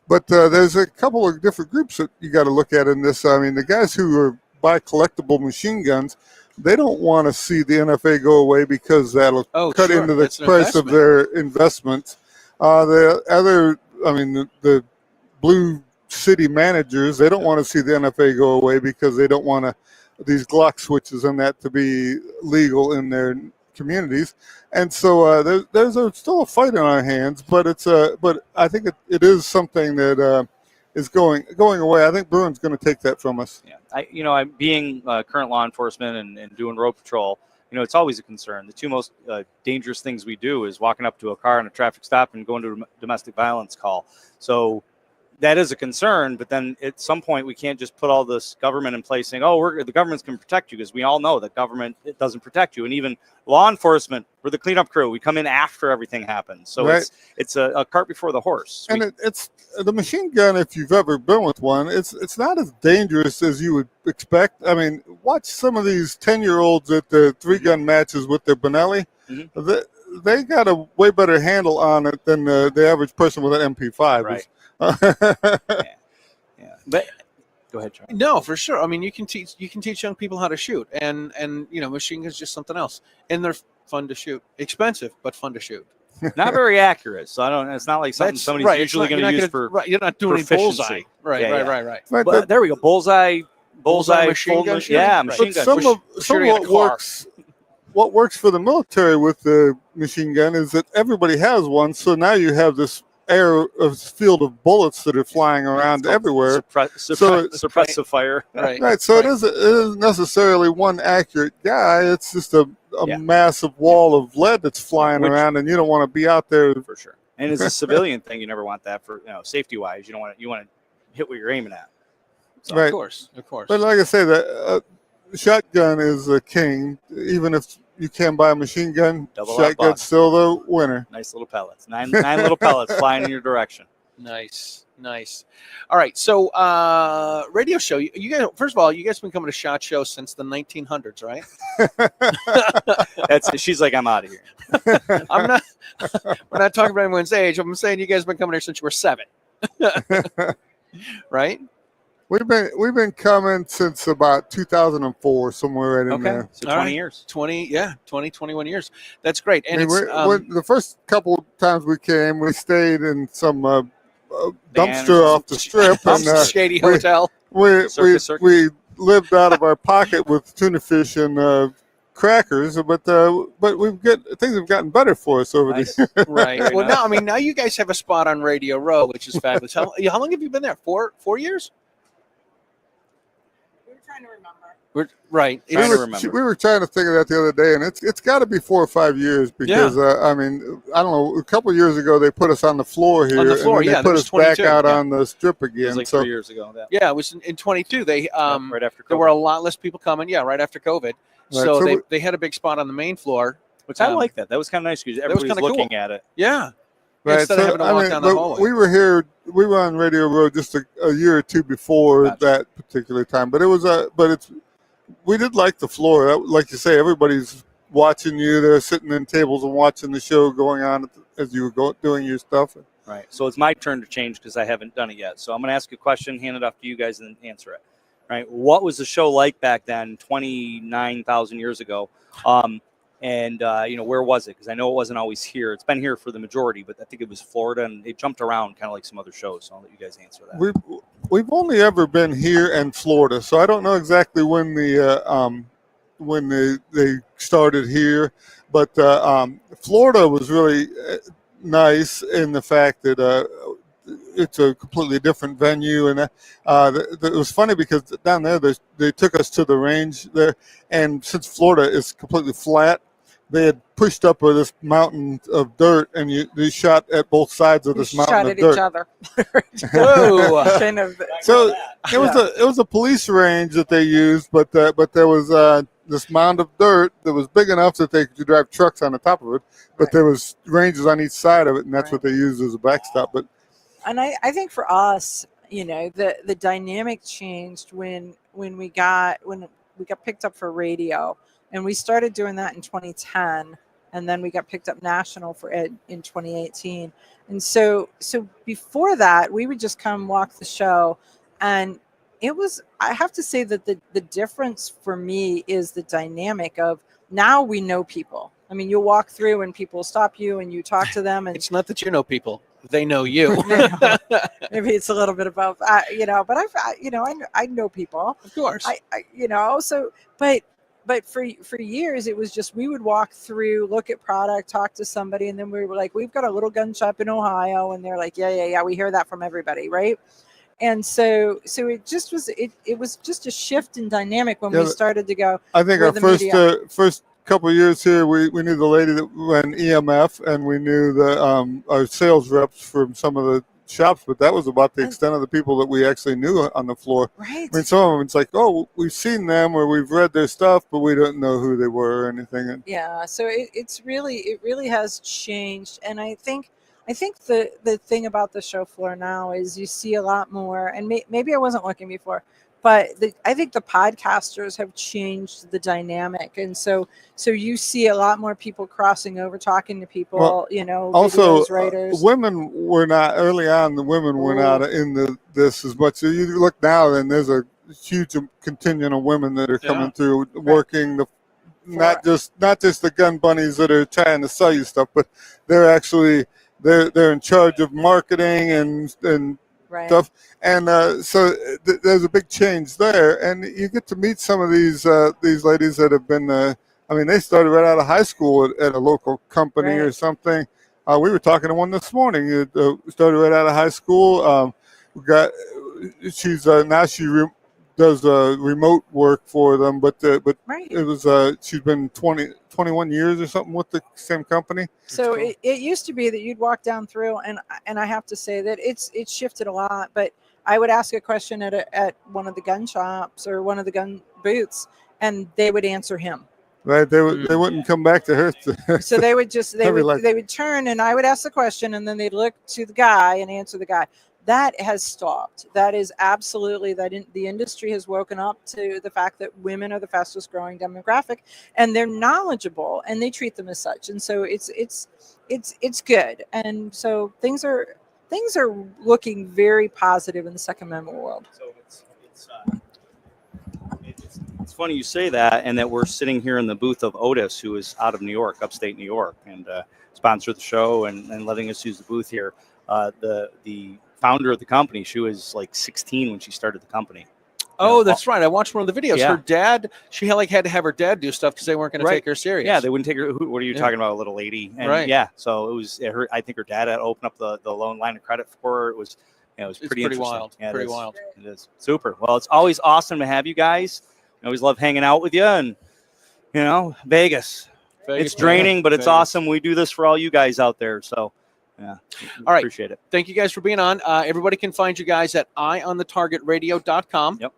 But there's a couple of different groups that you got to look at in this. I mean, the guys who buy collectible machine guns, they don't want to see the NFA go away because that'll cut into the price of their investments. The blue city managers, they don't want to see the NFA go away because they don't want these Glock switches and that to be legal in their communities. And so there's still a fight in our hands, but I think it is something that is going away. I think Bruin's going to take that from us. Yeah, I'm being current law enforcement and doing road patrol. It's always a concern. The two most dangerous things we do is walking up to a car in a traffic stop and going to a domestic violence call. So that is a concern, but then at some point we can't just put all this government in place saying, the government's can protect you, because we all know that government, it doesn't protect you. And even law enforcement, we're the cleanup crew. We come in after everything happens. So right. it's a cart before the horse. And it's the machine gun, if you've ever been with one, it's not as dangerous as you would expect. I mean, watch some of these 10-year-olds at the 3-gun matches with their Benelli. Mm-hmm. They got a way better handle on it than the average person with an MP5. Right. Yeah. But go ahead, Charlie. No, for sure. I mean, you can teach young people how to shoot, and machine guns is just something else, and they're fun to shoot. Expensive, but fun to shoot. Not very accurate, so it's not like something somebody's usually going to use for. Right, you're not doing any bullseye. Right. But there we go. Bullseye machine gun. Machine gun. Some of what works for the military with the machine gun is that everybody has one. So now you have this field of bullets that are flying around everywhere. Suppressive fire. Right. So it isn't necessarily one accurate guy. It's just a massive wall of lead that's flying around, and you don't want to be out there for sure. And as a civilian thing, you never want that for safety wise. You want to hit what you're aiming at. So, right. Of course. But like I say, the shotgun is a king. Even if you can't buy a machine gun, shotgun's still the winner. Nice little pellets. Nine little pellets flying in your direction. Nice. All right, so radio show. You guys, first of all, you guys have been coming to SHOT Show since the 1900s, right? She's like, I'm out of here. I'm not. We're not talking about anyone's age. I'm saying you guys have been coming here since you were 7, right? We've been coming since about 2004, somewhere right in there. So 20 years. 21 years. That's great. And the first couple of times we came, we stayed in some dumpster off the strip. And shady hotel. We lived out of our pocket with tuna fish and crackers, but things have gotten better for us over the years. Right. Well, now you guys have a spot on Radio Row, which is fabulous. How long have you been there? 4 years? Trying to remember. We were trying to think of that the other day, and it's got to be 4 or 5 years because I don't know. A couple of years ago, they put us on the floor here, and then they put us back out on the strip again. It was 3 years ago. Yeah, it was in 22. They right after COVID. There were a lot less people coming. Yeah, right after COVID. Right. So they had a big spot on the main floor, which I like that. That was kind of nice because everybody was looking at it. Yeah. Right. Instead of having to walk down the hallway. We were here. We were on Radio Row just a year or two before that particular time, but we did like the floor. Like you say, everybody's watching you. They're sitting in tables and watching the show going on as you were doing your stuff. Right. So it's my turn to change because I haven't done it yet. So I'm going to ask a question, hand it off to you guys, and then answer it. Right. What was the show like back then, 29,000 years ago? And, where was it? Because I know it wasn't always here. It's been here for the majority, but I think it was Florida, and it jumped around kind of like some other shows. So I'll let you guys answer that. We've only ever been here and Florida, so I don't know exactly when they started here, but Florida was really nice in the fact that it's a completely different venue, and it was funny because down there they took us to the range there, and since Florida is completely flat, they had pushed up this mountain of dirt, and they shot at both sides of this mountain shot of at dirt. each other. Whoa. Kind of. So it was a police range that they used, but there was this mound of dirt that was big enough that they could drive trucks on the top of it, but there was ranges on each side of it, and that's what they used as a backstop. But And I think for us, the dynamic changed when we got picked up for radio, and we started doing that in 2010, and then we got picked up national for it in 2018. And so before that, we would just come walk the show, and I have to say that the difference for me is the dynamic of now we know people. I mean, you'll walk through and people stop you and you talk to them, and It's not that you know people; they know you. maybe it's a little bit of both, but I know people, Of course. but for years it was just we would walk through, look at product, talk to somebody, and then we were like, we've got a little gun shop in Ohio, and they're like, yeah, we hear that from everybody, right? And so it just was it was just a shift in dynamic when we started to go. I think our first couple of years here, we knew the lady that ran EMF, and we knew our sales reps from some of the shops, but that was about the extent of the people that we actually knew on the floor. Right. I mean, some of them, it's like, oh, we've seen them or we've read their stuff, but we don't know who they were or anything. Yeah, so it really has changed, and I think the thing about the show floor now is you see a lot more, and maybe I wasn't looking before, but I think the podcasters have changed the dynamic, and so you see a lot more people crossing over, talking to people. Well, also, videos, writers. women were not early on. The women were not in this as much. So you look now, and there's a huge contingent of women that are coming through, working not just the gun bunnies that are trying to sell you stuff, but they're actually they're in charge of marketing and right. stuff. And so there's a big change there, and you get to meet some of these ladies that have been. They started right out of high school at a local company or something. We were talking to one this morning. Started right out of high school. She's now she does remote work for them, but right. it was she's been 21 years or something with the same company. So it used to be that you'd walk down through, and I have to say that it's shifted a lot. But I would ask a question at one of the gun shops or one of the gun booths, and they would answer him. Right, they wouldn't come back to her. So they would turn, and I would ask the question, and then they'd look to the guy and answer the guy. That has stopped. That is absolutely the industry has woken up to the fact that women are the fastest growing demographic, and they're knowledgeable, and they treat them as such. And so it's good. And so things are looking very positive in the Second Amendment world. So it's funny you say that, and that we're sitting here in the booth of Otis, who is out of New York, upstate New York, and sponsored the show and letting us use the booth here. The founder of the company, she was like 16 when she started the company. Oh, that's right. I watched one of the videos. Yeah. Her dad, she had to have her dad do stuff because they weren't going to take her serious. Yeah, they wouldn't take her. What are you talking about, a little lady? And right. Yeah, so it was her. I think her dad had opened up the loan line of credit for her. It was pretty interesting. Wild. Yeah, pretty wild. It is super. Well, it's always awesome to have you guys. I always love hanging out with you, and Vegas. It's draining, but it's awesome. We do this for all you guys out there. So. Yeah. All right. Appreciate it. Thank you guys for being on. Everybody can find you guys at eyeonthetargetradio.com. Yep.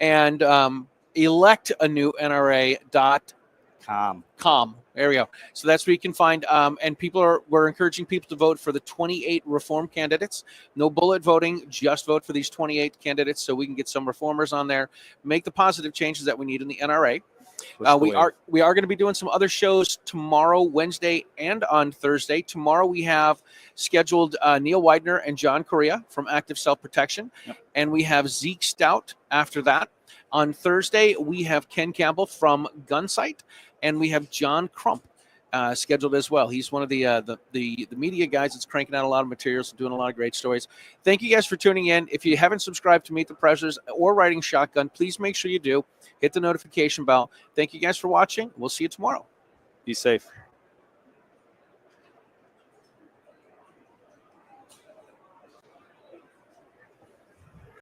And elect a new NRA.com. There we go. So that's where you can find. And we're encouraging people to vote for the 28 reform candidates. No bullet voting, just vote for these 28 candidates so we can get some reformers on there, make the positive changes that we need in the NRA. We are going to be doing some other shows tomorrow, Wednesday, and on Thursday. Tomorrow we have scheduled Neil Weidner and John Correia from Active Self-Protection, and we have Zeke Stout after that. On Thursday we have Ken Campbell from Gunsite, and we have John Crump scheduled as well. He's one of the media guys that's cranking out a lot of materials and doing a lot of great stories. Thank you guys for tuning in. If you haven't subscribed to Meet the Prezzers or Riding Shotgun, please make sure you do. Hit the notification bell. Thank you guys for watching. We'll see you tomorrow. Be safe.